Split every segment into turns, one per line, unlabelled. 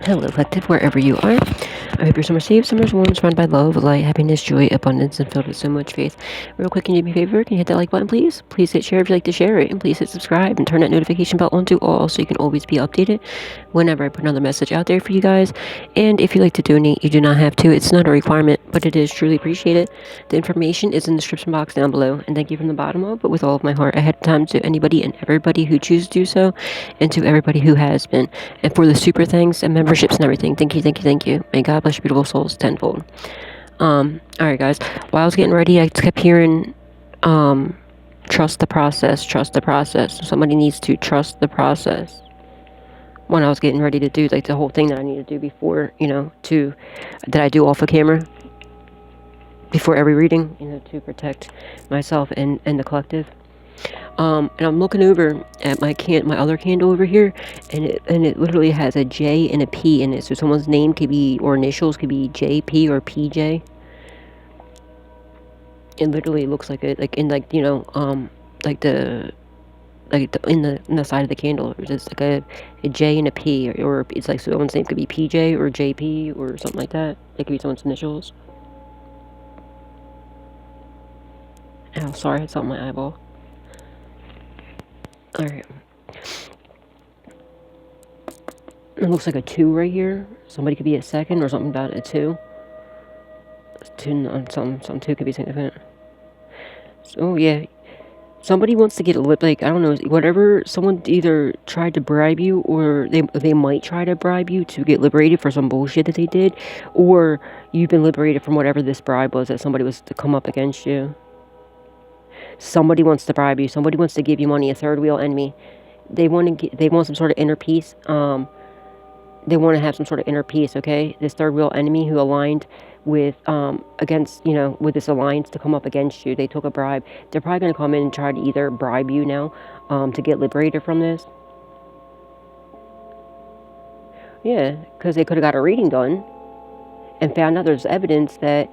Hello, collective, wherever you are. I hope your summer safe, summer's warm, surrounded by love, light, happiness, joy, abundance, and filled with so much faith. Real quick, can you do me a favor? Can you hit that like button, please? Please hit share if you like to share it, and please hit subscribe and turn that notification bell on to all so you can always be updated whenever I put another message out there for you guys. And if you like to donate, you do not have to. It's not a requirement, but it is truly appreciated. The information is in the description box down below. And thank you from the bottom up, but with all of my heart ahead of time to anybody and everybody who chooses to do so, and to everybody who has been. And for the super thanks and memberships and everything, thank you, thank you, thank you. May God bless your beautiful souls tenfold. Alright guys, while I was getting ready, I kept hearing, trust the process, trust the process. Somebody needs to trust the process. When I was getting ready to do, like, the whole thing that I need to do before, that I do off of camera, before every reading, to protect myself and the collective. And I'm looking over at my other candle over here, and it literally has a J and a P in it. So someone's name could be, or initials could be JP or PJ. It literally looks like it, like in in the side of the candle, there's just like a J and a P, or it's like someone's name could be PJ or JP or something like that. It could be someone's initials. Oh, sorry, I had something in my eyeball. Alright. It looks like a 2 right here. Somebody could be a second or something about a 2. 2 on some 2 could be significant. So yeah. Somebody wants to get a lip, like, I don't know, whatever, someone either tried to bribe you, or they might try to bribe you to get liberated for some bullshit that they did, or you've been liberated from whatever this bribe was that somebody was to come up against you. Somebody wants to bribe you. Somebody wants to give you money. A third wheel enemy. They want some sort of inner peace. They want to have some sort of inner peace. Okay, this third wheel enemy who aligned with with this alliance to come up against you. They took a bribe. They're probably going to come in and try to either bribe you now to get liberated from this. Yeah, because they could have got a reading done and found out there's evidence that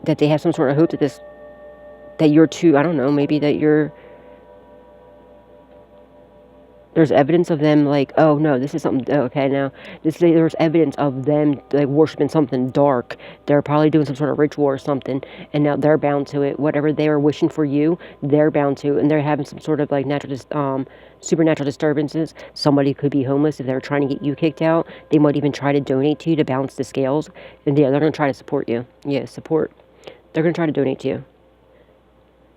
they have some sort of hope that you're too, I don't know, maybe that there's evidence of them, like, oh no, this is something, okay, now, there's evidence of them, like, worshiping something dark. They're probably doing some sort of ritual or something, and now they're bound to it. Whatever they are wishing for you, they're bound to, and they're having some sort of, like, supernatural disturbances. Somebody could be homeless. If they're trying to get you kicked out, they might even try to donate to you to balance the scales, and yeah, they're going to try to support you. Yeah, support. They're going to try to donate to you.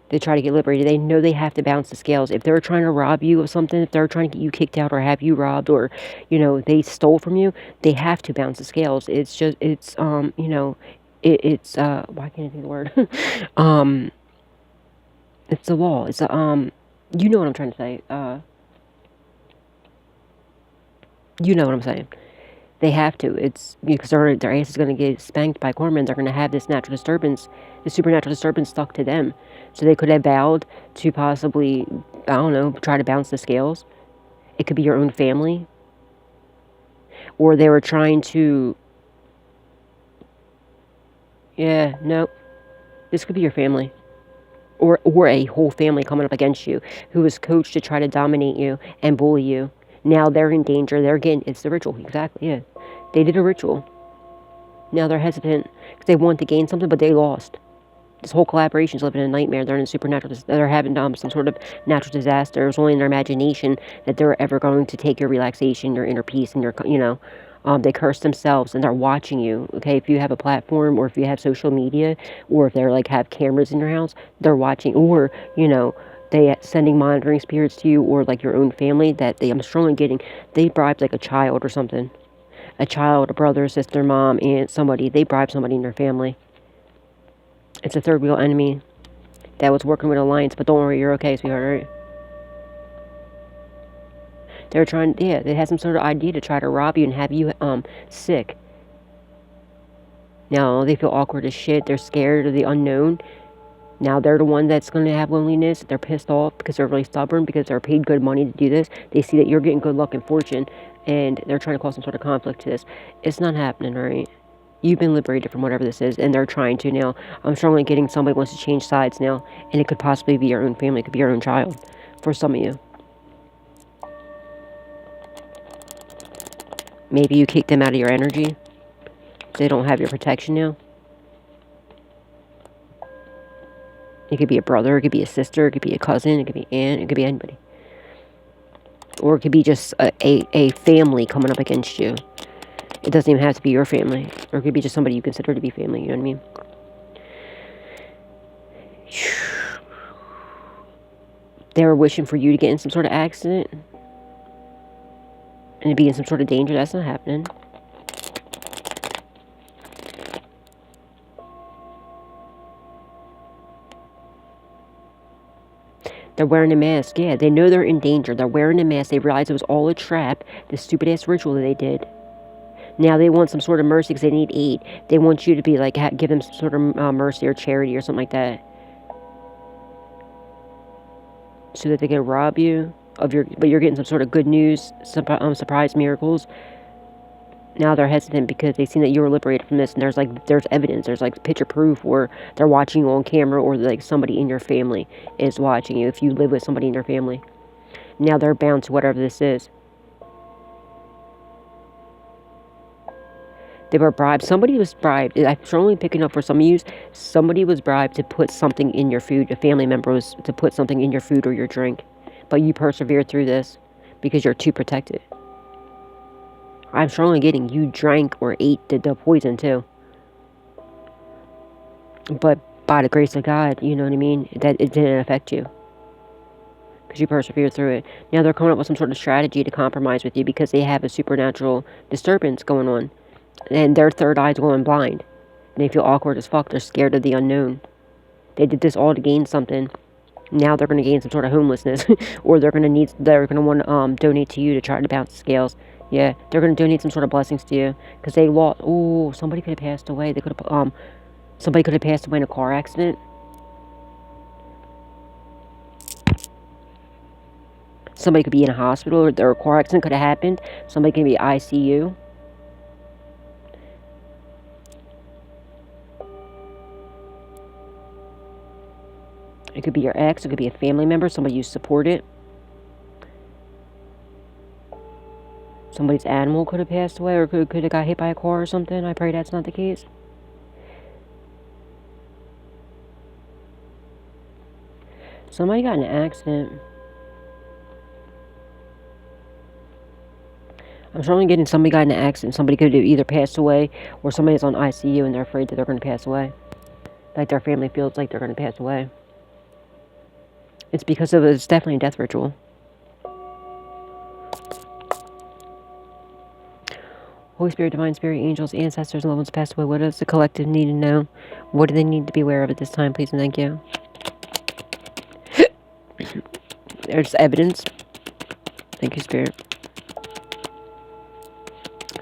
They try to get liberated. They know they have to balance the scales. If they're trying to rob you of something, if they're trying to get you kicked out or have you robbed, or, they stole from you, they have to balance the scales. It's just, why can't I think of the word? It's the law. It's you know what I'm trying to say. You know what I'm saying. They have to. It's because their ass is going to get spanked by Corman. They're going to have this natural disturbance, the supernatural disturbance stuck to them. So they could have vowed to possibly, I don't know, try to balance the scales. It could be your own family. Or they were trying to, yeah, no. This could be your family. Or a whole family coming up against you who was coached to try to dominate you and bully you. Now they're in danger. It's the ritual. Exactly, yeah. They did a ritual. Now they're hesitant because they want to gain something, but they lost. This whole collaboration is living in a nightmare. They're in a supernatural, they're having some sort of natural disaster. It's only in their imagination that they're ever going to take your relaxation, your inner peace, and they curse themselves, and they're watching you. Okay, if you have a platform, or if you have social media, or if they're like have cameras in your house, they're watching, or they sending monitoring spirits to you, or like your own family that I'm strongly getting. They bribed like a child or something. A child, a brother, sister, mom, aunt, somebody. They bribed somebody in their family. It's a third wheel enemy that was working with Alliance, but don't worry, you're okay, sweetheart, right? They're trying, yeah, they had some sort of idea to try to rob you and have you sick. Now they feel awkward as shit. They're scared of the unknown. Now they're the one that's going to have loneliness. They're pissed off because they're really stubborn, because they're paid good money to do this. They see that you're getting good luck and fortune, and they're trying to cause some sort of conflict to this. It's not happening, right? You've been liberated from whatever this is, and they're trying to now. I'm strongly getting somebody wants to change sides now, and it could possibly be your own family. It could be your own child for some of you. Maybe you kicked them out of your energy. They don't have your protection now. It could be a brother, it could be a sister, it could be a cousin, it could be aunt, it could be anybody. Or it could be just a family coming up against you. It doesn't even have to be your family. Or it could be just somebody you consider to be family, you know what I mean? They were wishing for you to get in some sort of accident. And to be in some sort of danger. That's not happening. They're wearing a mask. Yeah, they know they're in danger. They're wearing a mask. They realize it was all a trap. This stupid-ass ritual that they did. Now they want some sort of mercy because they need aid. They want you to be like, give them some sort of mercy or charity or something like that. So that they can rob you of your... But you're getting some sort of good news, surprise miracles. Now they're hesitant because they've seen that you were liberated from this, and there's evidence, there's like picture proof, or they're watching you on camera, or like somebody in your family is watching you if you live with somebody in your family. Now they're bound to whatever this is. They were bribed. Somebody was bribed. I'm strongly picking up for some of you. Somebody was bribed to put something in your food. A family member was to put something in your food or your drink, but you persevered through this because you're too protected. I'm strongly getting you drank or ate the poison too. But by the grace of God, you know what I mean? That it didn't affect you. Because you persevered through it. Now they're coming up with some sort of strategy to compromise with you because they have a supernatural disturbance going on. And their third eye's going blind. And they feel awkward as fuck. They're scared of the unknown. They did this all to gain something. Now they're going to gain some sort of homelessness. Or they're going to want to donate to you to try to bounce the scales. Yeah, they're going to donate some sort of blessings to you. Because they lost... Oh, somebody could have passed away. They could have... Somebody could have passed away in a car accident. Somebody could be in a hospital. Or a car accident could have happened. Somebody could be ICU. It could be your ex. It could be a family member. Somebody you supported. Somebody's animal could have passed away. Or could have got hit by a car or something. I pray that's not the case. Somebody got in an accident. I'm strongly getting somebody got in an accident. Somebody could have either passed away or somebody's on ICU and they're afraid that they're going to pass away. Like their family feels like they're going to pass away. It's because of it's definitely a death ritual. Holy Spirit, Divine Spirit, angels, ancestors, and loved ones passed away. What does the collective need to know? What do they need to be aware of at this time, please and thank you? There's evidence. Thank you, Spirit.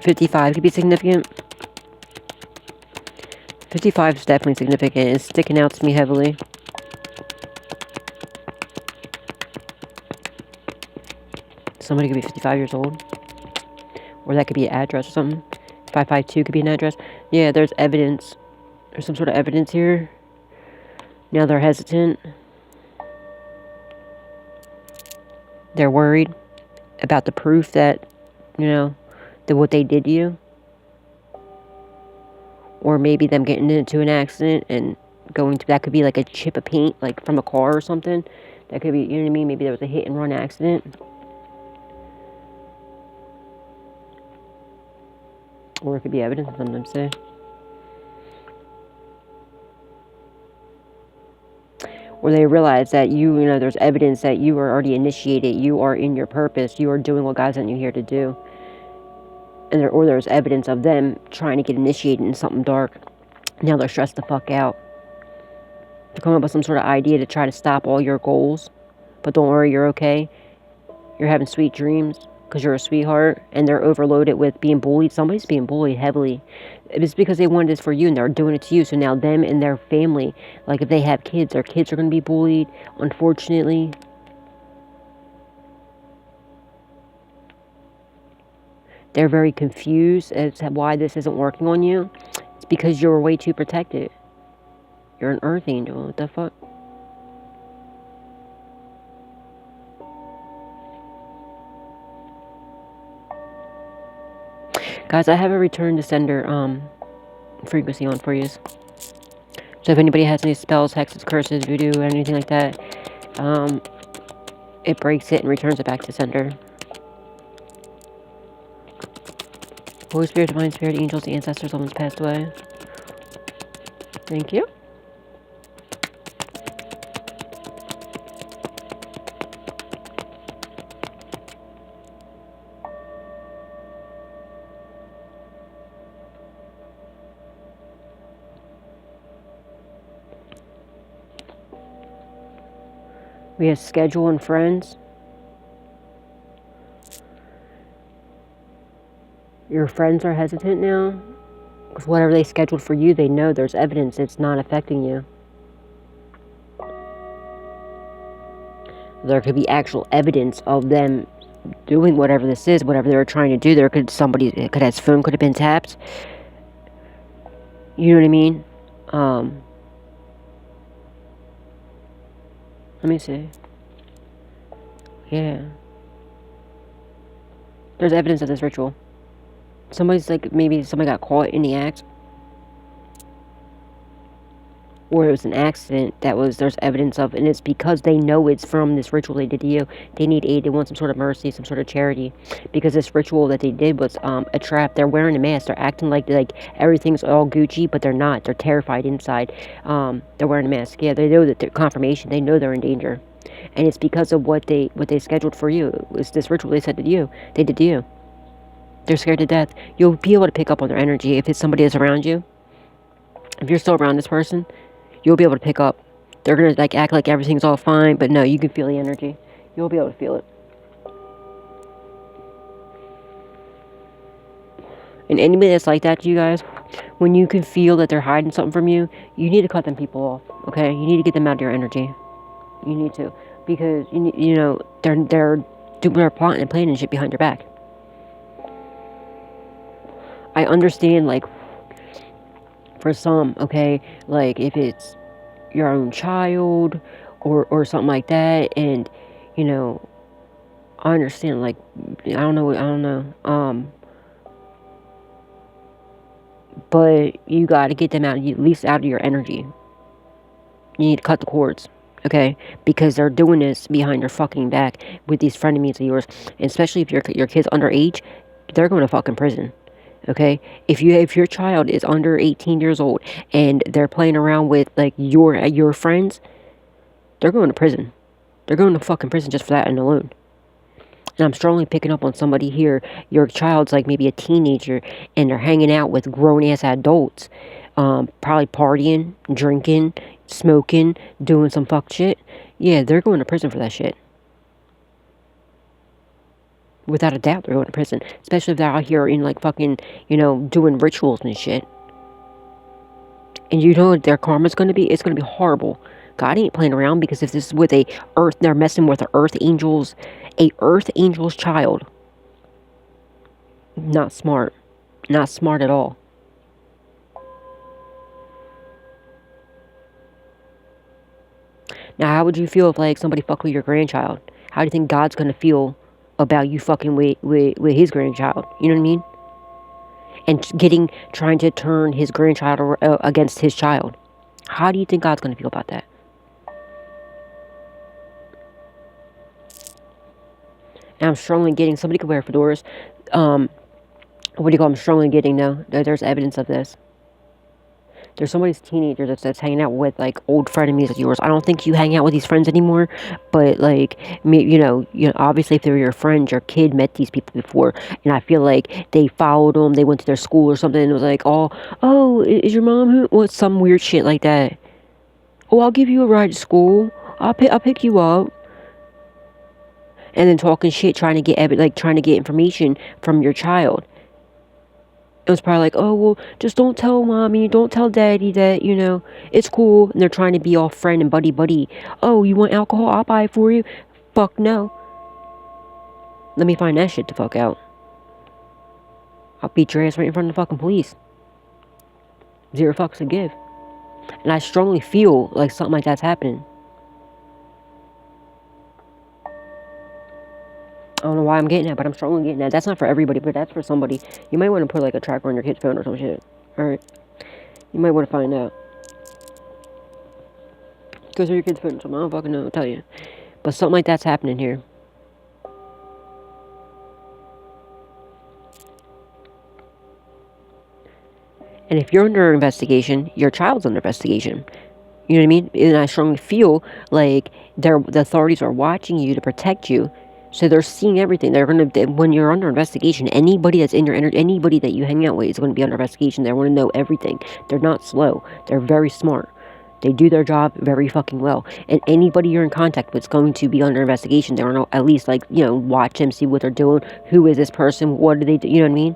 55 could be significant. 55 is definitely significant. It's sticking out to me heavily. Somebody could be 55 years old. Or that could be an address or something. 552 could be an address. Yeah, there's evidence. There's some sort of evidence here. Now they're hesitant. They're worried about the proof that, you know, that what they did to you. Or maybe them getting into an accident and going to, that could be like a chip of paint, like from a car or something. That could be, you know what I mean? Maybe there was a hit and run accident. Or it could be evidence of something, say. Or they realize that you know, there's evidence that you are already initiated. You are in your purpose. You are doing what God sent you here to do. And or there's evidence of them trying to get initiated in something dark. Now they're stressed the fuck out. They're coming up with some sort of idea to try to stop all your goals. But don't worry, you're okay. You're having sweet dreams because you're a sweetheart. And they're overloaded with being bullied. Somebody's being bullied heavily. It's because they wanted this for you and they're doing it to you. So now them and their family, like if they have kids, their kids are going to be bullied, unfortunately. They're very confused as to why this isn't working on you. It's because you're way too protected. You're an earth angel. What the fuck? Guys, I have a return to sender frequency on for you. So if anybody has any spells, hexes, curses, voodoo, anything like that, it breaks it and returns it back to sender. Holy Spirit, Divine Spirit, angels, the ancestors, someone's passed away. Thank you. We have schedule and friends. Your friends are hesitant now. Because whatever they scheduled for you, they know there's evidence it's not affecting you. There could be actual evidence of them doing whatever this is, whatever they were trying to do. There could his phone could have been tapped. You know what I mean? Let me see. Yeah. There's evidence of this ritual. Maybe somebody got caught in the act. Or it was an accident there's evidence of, and it's because they know it's from this ritual they did to you. They need aid, they want some sort of mercy, some sort of charity. Because this ritual that they did was a trap. They're wearing a mask, they're acting like everything's all Gucci, but they're not. They're terrified inside. They're wearing a mask. Yeah, they know that they're confirmation, they know they're in danger. And it's because of what they scheduled for you. It was this ritual they did to you. They're scared to death. You'll be able to pick up on their energy if it's somebody that's around you. If you're still around this person, you'll be able to pick up. They're gonna act like everything's all fine, but no, you can feel the energy. You'll be able to feel it. And anybody that's like that to you guys, when you can feel that they're hiding something from you, you need to cut them people off. Okay, you need to get them out of your energy. You need to, because you know they're plotting and planning shit behind your back. I understand, for some, okay, if it's your own child or something like that, and I understand, I don't know, but you got to get them out, at least out of your energy. You need to cut the cords, okay, because they're doing this behind your fucking back with these frenemies of yours, and especially if your kid's underage, they're going to fucking prison. Okay, if your child is under 18 years old and they're playing around with your friends, they're going to prison. They're going to fucking prison just for that and alone. And I'm strongly picking up on somebody here. Your child's maybe a teenager and they're hanging out with grown ass adults, probably partying, drinking, smoking, doing some fuck shit. Yeah, they're going to prison for that shit. Without a doubt, they're going to prison. Especially if they're out here in fucking, doing rituals and shit. And you know what their karma's going to be? It's going to be horrible. God ain't playing around, because if this is with they're messing with a earth angel's child. Not smart. Not smart at all. Now, how would you feel if somebody fucked with your grandchild? How do you think God's going to feel about you fucking with his grandchild? You know what I mean? And trying to turn his grandchild against his child. How do you think God's going to feel about that? And I'm strongly getting, somebody could wear fedoras. What do you call them? Strongly getting, though, there's evidence of this. There's somebody's teenager that's hanging out with old frenemies of yours. I don't think you hang out with these friends anymore, but obviously if they were your friends, your kid met these people before, and I feel like they followed them. They went to their school or something, and it was oh, is your mom who? What's some weird shit like that? Oh, I'll give you a ride to school. I'll pick you up. And then talking shit, trying to get information from your child. It was probably oh, well, just don't tell mommy, don't tell daddy that, it's cool. And they're trying to be all friend and buddy. Oh, you want alcohol? I'll buy it for you. Fuck no. Let me find that shit the fuck out. I'll beat your ass right in front of the fucking police. 0 fucks to give. And I strongly feel like something like that's happening. I don't know why I'm getting that, but I'm strongly getting that. That's not for everybody, but that's for somebody. You might want to put like a tracker on your kid's phone or some shit. Alright? You might want to find out. Go through your kid's phone or something. I don't fucking know. I'll tell you. But something like that's happening here. And if you're under investigation, your child's under investigation. You know what I mean? And I strongly feel like the authorities are watching you to protect you. So they're seeing everything. They're gonna, when you're under investigation, anybody that's in your anybody that you hang out with is going to be under investigation. They want to know everything. They're not slow. They're very smart. They do their job very fucking well. And anybody you're in contact with is going to be under investigation. They want to at least, like, you know, watch them, see what they're doing. Who is this person? What do they do? You know what I mean?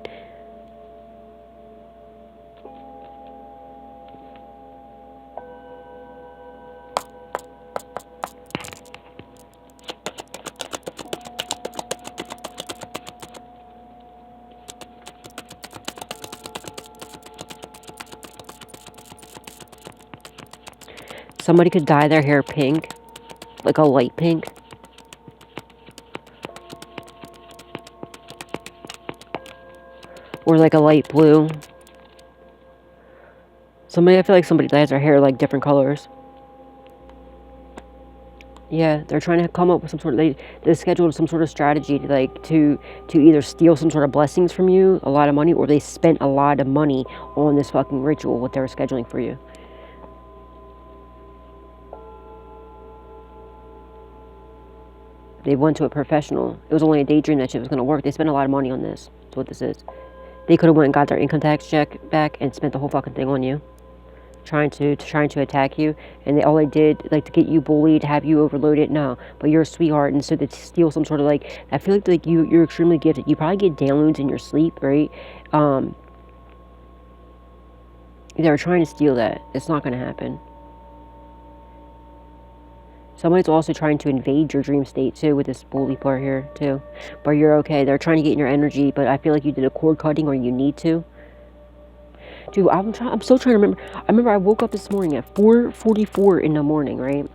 Somebody could dye their hair pink, like a light pink. Or like a light blue. I feel like somebody dyes their hair like different colors. Yeah, they're trying to come up with some sort of, they scheduled some sort of strategy to like to either steal some sort of blessings from you, a lot of money, or they spent a lot of money on this fucking ritual, what they were scheduling for you. They went to a professional. It was only a daydream that shit was going to work. They spent a lot of money on this. That's what this is. They could have went and got their income tax check back and spent the whole fucking thing on you, trying to attack you. And all they did, like, to get you bullied, have you overloaded. No, but you're a sweetheart, and so to steal some sort of, like, I feel like you're extremely gifted. You probably get downloads in your sleep, right? They're trying to steal that. It's not going to happen. Somebody's also trying to invade your dream state, too, with this bully part here, too. But you're okay. They're trying to get in your energy, but I feel like you did a cord cutting, or you need to. Dude, I'm still trying to remember. I remember I woke up this morning at 4:44 in the morning, right?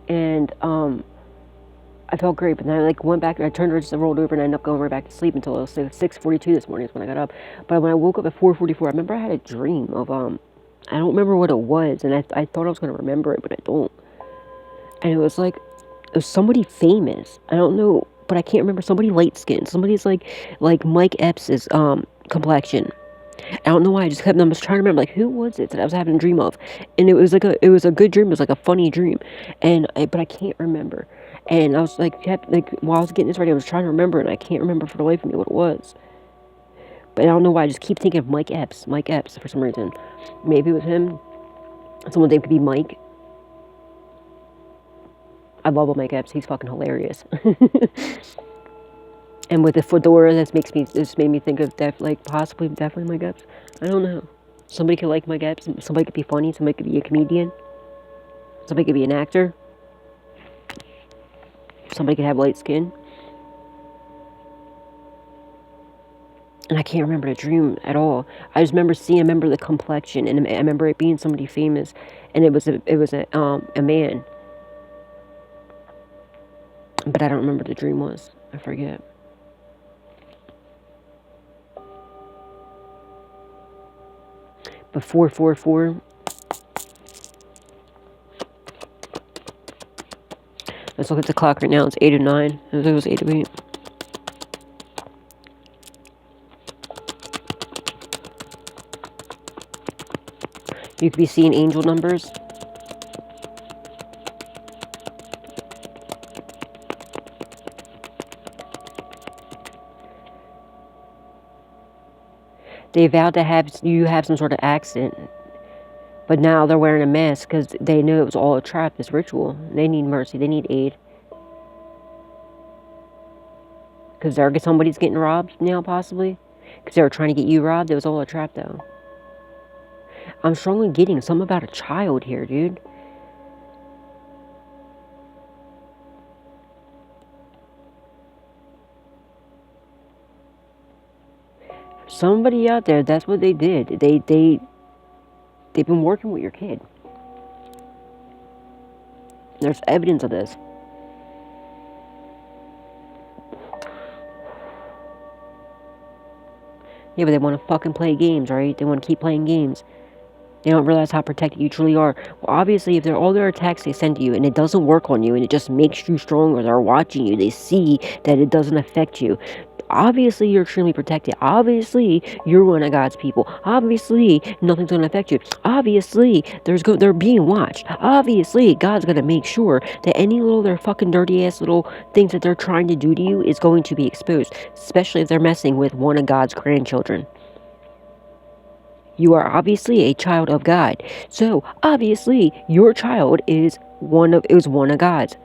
And, I felt great, but then I, like, went back, I turned around, just rolled over, and I ended up going right back to sleep until it was 6:42 this morning is when I got up. But when I woke up at 4:44, I remember I had a dream of, I don't remember what it was, and I thought I was going to remember it, but I don't. And it was somebody famous. I don't know, but I can't remember. Somebody light skinned. Somebody's like Mike Epps' complexion. I don't know why. I was trying to remember, like, who was it that I was having a dream of? And it was a good dream. It was like a funny dream, but I can't remember. And I was like, while I was getting this ready, I was trying to remember, and I can't remember for the life of me what it was. But I don't know why. I just keep thinking of Mike Epps for some reason. Maybe it was him. Someone named could be Mike. I love Mike Epps. He's fucking hilarious. And with the fedora, this made me think of definitely Mike Epps. I don't know. Somebody could like Mike Epps. Somebody could be funny. Somebody could be a comedian. Somebody could be an actor. Somebody could have light skin. And I can't remember the dream at all. I just remember the complexion, and I remember it being somebody famous, and it was a man. But I don't remember the dream was. I forget. But 444. Let's look at the clock right now. It's 8:09. It was 8:08. You could be seeing angel numbers. They vowed to have some sort of accident, but now they're wearing a mask because they knew it was all a trap, this ritual. They need mercy. They need aid. Because somebody's getting robbed now, possibly. Because they were trying to get you robbed. It was all a trap, though. I'm strongly getting something about a child here, dude. Somebody out there, that's what they did. They've been working with your kid. There's evidence of this. Yeah, but they want to fucking play games, right? They want to keep playing games. They don't realize how protected you truly are. Well, obviously, if they're all their attacks they send to you and it doesn't work on you and it just makes you stronger, they're watching you, they see that it doesn't affect you. Obviously, you're extremely protected. Obviously, you're one of God's people. Obviously, nothing's going to affect you. Obviously, they're being watched. Obviously, God's going to make sure that any little their fucking dirty ass little things that they're trying to do to you is going to be exposed, especially if they're messing with one of God's grandchildren. You are obviously a child of God. So, obviously, your child is one of God's.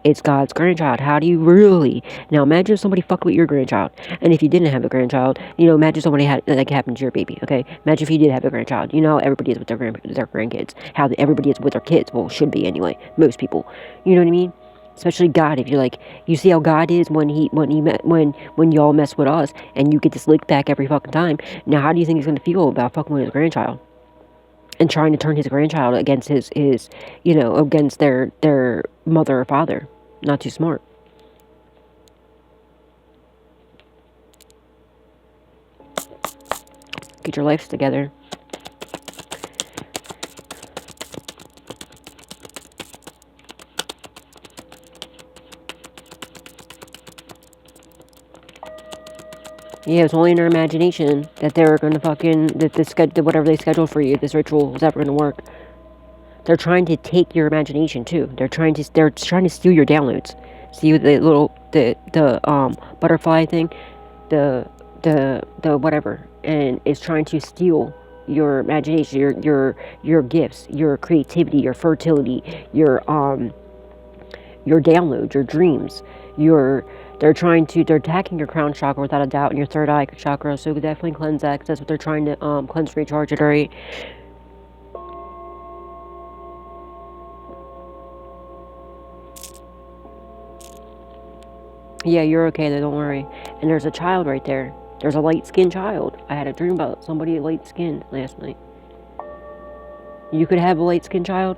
It's God's grandchild. How do you really? Now, imagine if somebody fucked with your grandchild. And if you didn't have a grandchild, imagine somebody had, like, happened to your baby, okay? Imagine if you did have a grandchild. You know how everybody is with their grandkids. How everybody is with their kids. Well, should be anyway. Most people. You know what I mean? Especially God, if you're like, you see how God is when y'all mess with us and you get this lick back every fucking time. Now, how do you think he's going to feel about fucking with his grandchild? And trying to turn his grandchild against against their mother or father. Not too smart. Get your lives together. Yeah, it's only in their imagination that they're gonna that whatever they scheduled for you, this ritual is ever gonna work. They're trying to take your imagination too. They're trying to steal your downloads. See the little butterfly thing, the whatever, and it's trying to steal your imagination, your gifts, your creativity, your fertility, your downloads, your dreams, they're attacking your crown chakra without a doubt, and your third eye chakra, so definitely cleanse that, 'cause that's what they're trying to cleanse, recharge it, alright? Yeah, you're okay though, don't worry. And there's a child right there. There's a light-skinned child. I had a dream about somebody light-skinned last night. You could have a light-skinned child.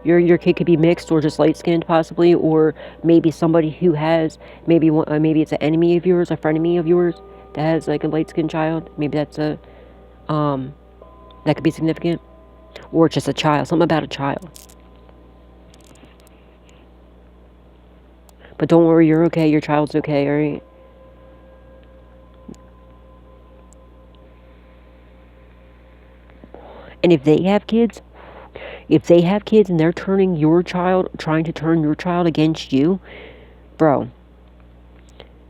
Your kid could be mixed or just light-skinned possibly, or maybe somebody who has, maybe it's an enemy of yours, a frenemy of yours that has like a light-skinned child. Maybe that's that could be significant. Or just a child, something about a child. But don't worry, you're okay, your child's okay, alright? And if they have kids and they're trying to turn your child against you, bro,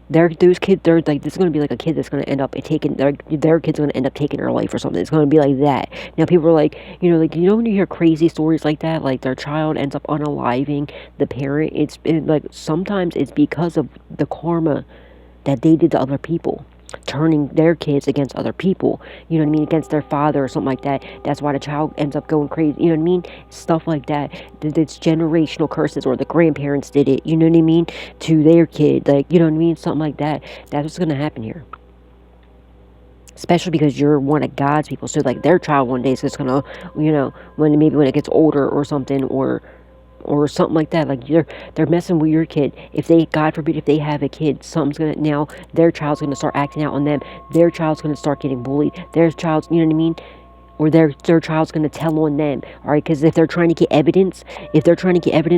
those kids, they're like, this is going to be like a kid that's going to end up taking, their kid's going to end up taking their life or something. It's going to be like that. Now, people are like, when you hear crazy stories like that, like their child ends up unaliving the parent, it's like, sometimes it's because of the karma that they did to other people, turning their kids against other people, you know what I mean, against their father or something like that. That's why the child ends up going crazy, you know what I mean, stuff like that. It's generational curses, or the grandparents did it, you know what I mean, to their kid, like, you know what I mean, something like that. That's what's going to happen here, especially because you're one of God's people. So like their child one day is just gonna, when it gets older or something, or something like that, like they're messing with your kid. If they, God forbid, if they have a kid, now their child's gonna start acting out on them. Their child's gonna start getting bullied. Their child's, you know what I mean? Or their child's going to tell on them, all right? Because if they're trying to get evidence,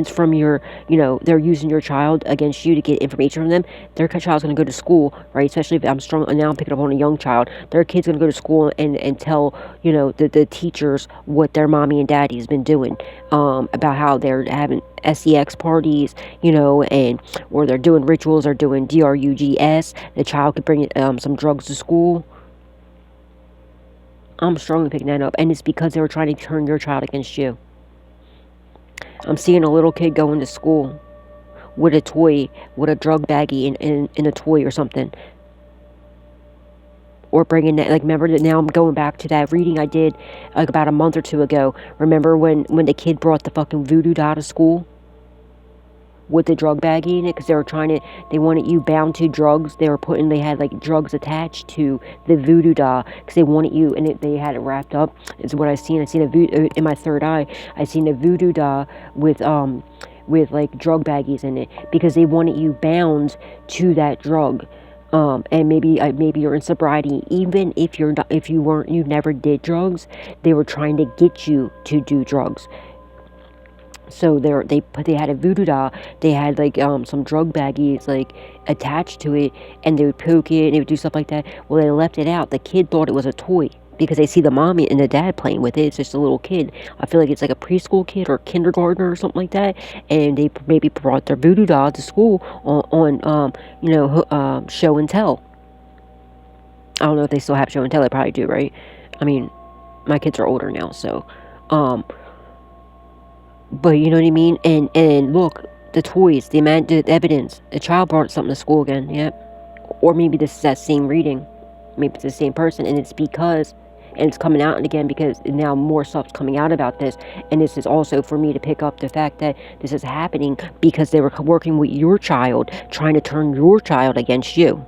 from your, they're using your child against you to get information from them, their child's going to go to school, right? Especially if I'm strong, now I'm picking up on a young child, their kid's going to go to school and tell, the teachers what their mommy and daddy's been doing, about how they're having sex parties, or they're doing rituals, or doing drugs. The child could bring some drugs to school. I'm strongly picking that up, and it's because they were trying to turn your child against you. I'm seeing a little kid going to school with a toy, with a drug baggie in a toy or something. Or bringing that, like, remember that, now I'm going back to that reading I did like about a month or two ago. Remember when the kid brought the fucking voodoo doll to school? With the drug baggie in it, because they wanted you bound to drugs. They had like drugs attached to the voodoo doll, because they wanted you, and they had it wrapped up. Is what I seen. I seen in my third eye. I seen a voodoo doll with like drug baggies in it, because they wanted you bound to that drug. And maybe you're in sobriety. Even if you're not, if you never did drugs, they were trying to get you to do drugs. So they had a voodoo doll. They had like some drug baggies like attached to it, and they would poke it and they would do stuff like that. Well, they left it out. The kid thought it was a toy because they see the mommy and the dad playing with it. It's just a little kid. I feel like it's like a preschool kid or kindergartner or something like that. And they maybe brought their voodoo doll to school on show and tell. I don't know if they still have show and tell. They probably do, right? I mean, my kids are older now, so but you know what I mean? And look, the toys, the evidence. The child brought something to school again, yep. Or maybe this is that same reading. Maybe it's the same person, and it's because, and it's coming out again because now more stuff's coming out about this. And this is also for me to pick up the fact that this is happening because they were working with your child, trying to turn your child against you.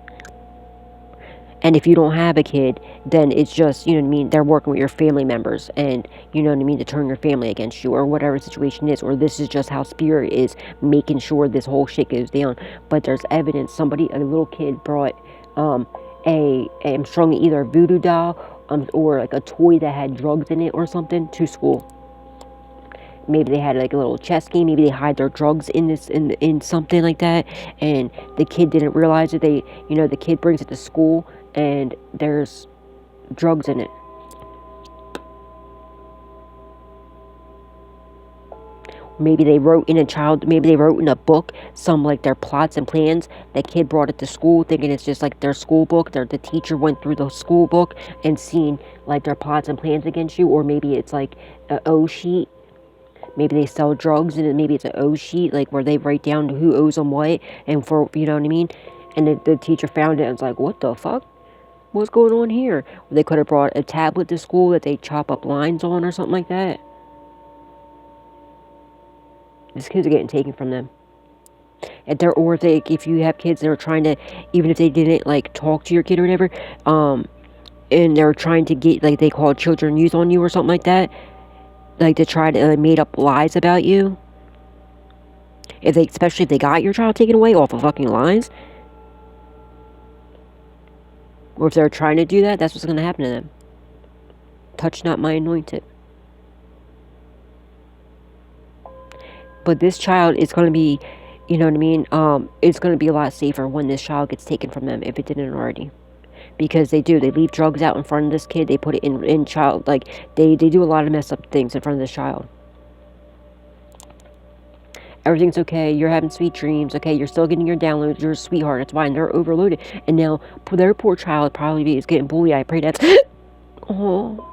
And if you don't have a kid, then it's just, you know what I mean, they're working with your family members and, you know what I mean, to turn your family against you or whatever the situation is. Or this is just how spirit is making sure this whole shit goes down. But there's evidence. A little kid brought I'm strung either a voodoo doll or like a toy that had drugs in it or something to school. Maybe they had like a little chess game. Maybe they hide their drugs in something like that, and the kid didn't realize it. The kid brings it to school, and there's drugs in it. Maybe they wrote in a book some like their plots and plans. The kid brought it to school thinking it's just like their school book. The teacher went through the school book and seen like their plots and plans against you. Or maybe it's like an O sheet. Maybe they sell drugs and maybe it's an O sheet, like where they write down who owes them what, and for, you know what I mean? And the teacher found it and was like, what the fuck? What's going on here? They could have brought a tablet to school that they chop up lines on or something like that. These kids are getting taken from them. If you have kids that are trying to, even if they didn't like talk to your kid or whatever, and they're trying to get, like they call children use on you or something like that, like to try to made up lies about you. Especially if they got your child taken away off of fucking lies. Or if they're trying to do that, that's what's going to happen to them. Touch not my anointed. But this child is going to be, you know what I mean? It's going to be a lot safer when this child gets taken from them, if it didn't already. Because they leave drugs out in front of this kid. They put it in child, like they do a lot of messed up things in front of this child. Everything's okay. You're having sweet dreams. Okay, you're still getting your downloads. You're a sweetheart. It's fine. They're overloaded. And now their poor child probably is getting bullied. I pray that's... Oh.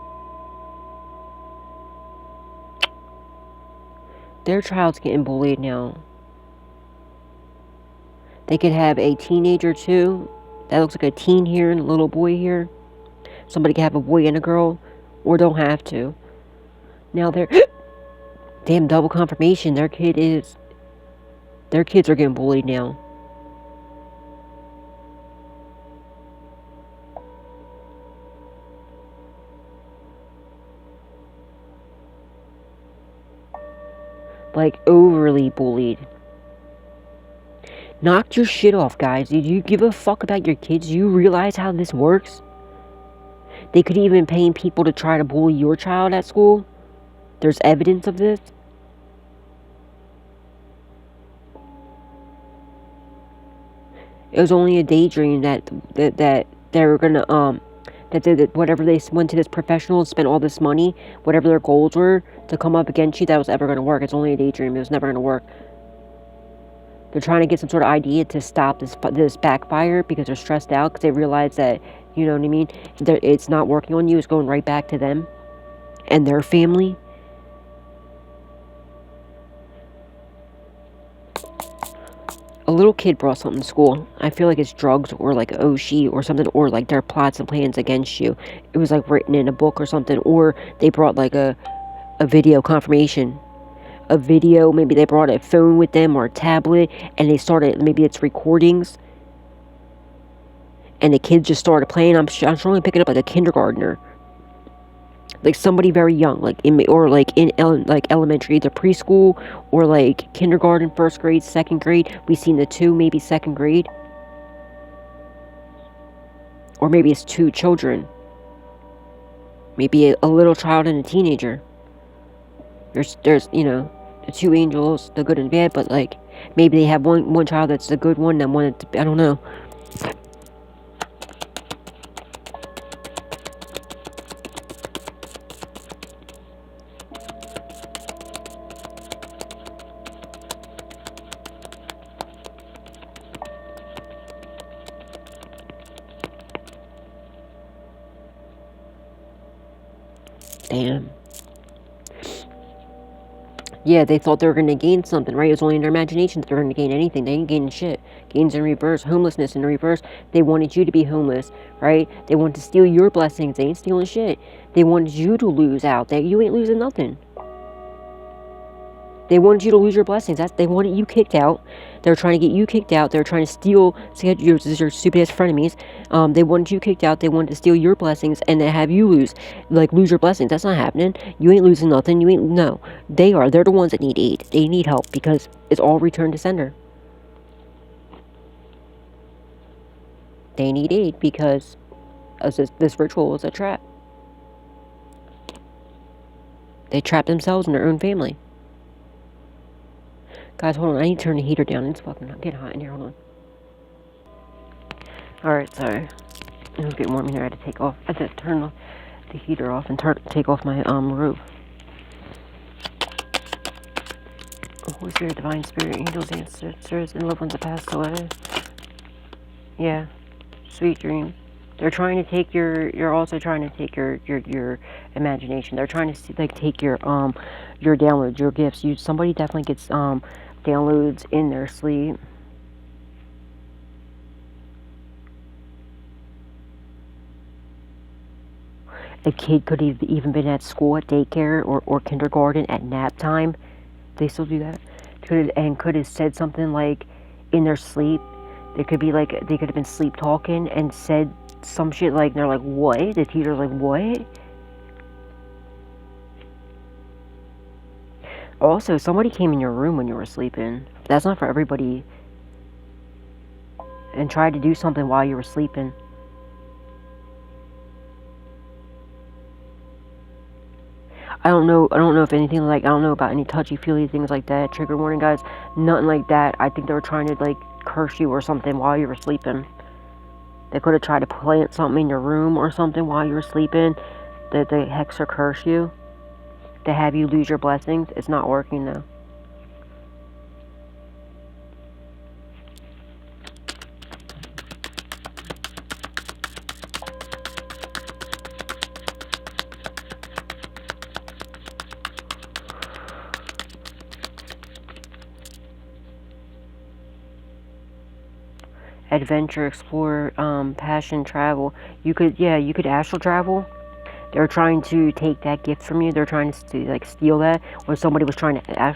Their child's getting bullied now. They could have a teenager too. That looks like a teen here and a little boy here. Somebody could have a boy and a girl. Or don't have to. Now they're... Damn, double confirmation. Their kids are getting bullied now. Like, overly bullied. Knock your shit off, guys. Did you give a fuck about your kids? Do you realize how this works? They could even pay people to try to bully your child at school. There's evidence of this. It was only a daydream that they were gonna that whatever they went to this professional and spent all this money, whatever their goals were to come up against you, that was ever gonna work. It's only a daydream. It was never gonna work. They're trying to get some sort of idea to stop this backfire because they're stressed out because they realize that, you know what I mean, it's not working on you. It's going right back to them and their family. A little kid brought something to school. I feel like it's drugs or like Oshi or something, or like their plots and plans against you. It was like written in a book or something, or they brought like a video confirmation. A video, maybe they brought a phone with them or a tablet and they started, maybe it's recordings. And the kids just started playing. I'm strongly picking up like a kindergartner. Like somebody very young, like in elementary, either preschool or like kindergarten, first grade, second grade. We've seen the two, maybe second grade. Or maybe it's two children. Maybe a little child and a teenager. There's you know, the two angels, the good and bad, but like maybe they have one child that's the good one and one that's, I don't know. Damn. Yeah, they thought they were going to gain something, right? It was only in their imagination that they were going to gain anything. They didn't gain shit. Gains in reverse. Homelessness in reverse. They wanted you to be homeless, right? They wanted to steal your blessings. They ain't stealing shit. They wanted you to lose out. That you ain't losing nothing. They wanted you to lose your blessings. They wanted you kicked out. They're trying to get you kicked out. They're trying to steal your stupid ass frenemies. They wanted you kicked out. They wanted to steal your blessings and then have you lose your blessings. That's not happening. You ain't losing nothing. No. They are. They're the ones that need aid. They need help because it's all return to sender. They need aid because this ritual is a trap. They trap themselves and their own family. Guys, hold on. I need to turn the heater down. It's fucking getting hot in here. Hold on. Alright, sorry. It was getting warm in here. I had to turn the heater off and take off my roof. Holy Spirit, Divine Spirit, angels, ancestors, and loved ones that passed away. Yeah. Sweet dreams. They're trying to take you're also trying to take your imagination. They're trying to take your downloads, your gifts. Somebody definitely gets downloads in their sleep. A kid could have even been at school, at daycare or kindergarten at nap time. They still do that. Could have said something like in their sleep. They could have been sleep talking and said some shit like, they're like, what? The teacher's like, what? Also, somebody came in your room when you were sleeping. That's not for everybody. And tried to do something while you were sleeping. I don't know if anything I don't know about any touchy-feely things like that. Trigger warning, guys. Nothing like that. I think they were trying to curse you or something while you were sleeping. They could have tried to plant something in your room or something while you were sleeping. That they hex or curse you. To have you lose your blessings. It's not working though. Adventure, explore, passion, travel. You could astral travel. They're trying to take that gift from you. They're trying to steal that. Or somebody was trying to astral